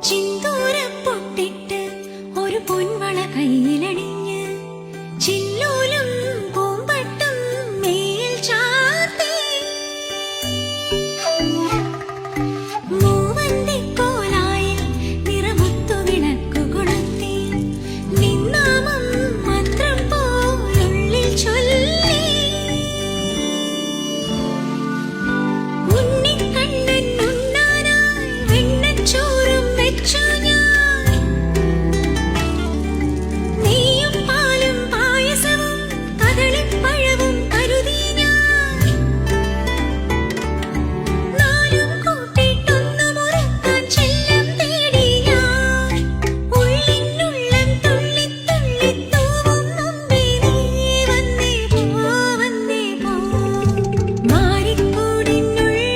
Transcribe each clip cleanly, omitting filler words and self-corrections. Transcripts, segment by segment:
ചിന്തൂരപ്പൊട്ടിട്ട് ഒരു പൊൻവള കയ്യിലണിഞ്ഞ് ചില്ലോലും പൂമ്പട്ടും മേൽ ചാർത്തി മൂവന്തിക്കോലായിൽ നിറമുത്തു വിളക്കു കൊളുത്തി നിന്നാമം മന്ത്രം പോലുള്ളിൽ ചൊല്ലി ഉണ്ണിക്കണ്ണൻ ഉണ്ണാനായി വെണ്ണച്ചോറും വെച്ചു ഞാൻ നെയ്യും പാലും പായസവും കദളിപ്പഴവും കരുതി ഞാൻ നാലും കൂട്ടിട്ടൊന്നു മുറുക്കാൻ ചെല്ലം തേടി ഞാൻ ഉള്ളിനുള്ളം തുള്ളി തുള്ളി തൂവും മുമ്പേ നീ വന്നേ പോ മാരിക്കൂടിനുള്ളിൽ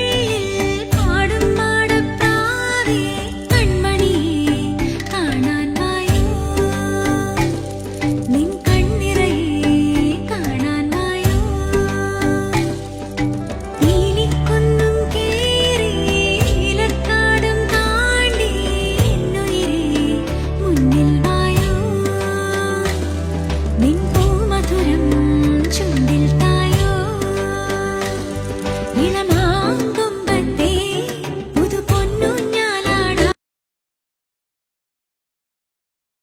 പാടും മാടപ്രാവേ കൺമണിയെ കാണാൻ വായോ നിൻ കണ്ണിറയെ കാണാൻ വായോ നീലിക്കുന്നും കേറി നീലക്കാടും താണ്ടി എന്നുയിരേ മുന്നിൽ വായോ നിൻ പൂമധുരം ചുണ്ടിൽ തായോ ഇളം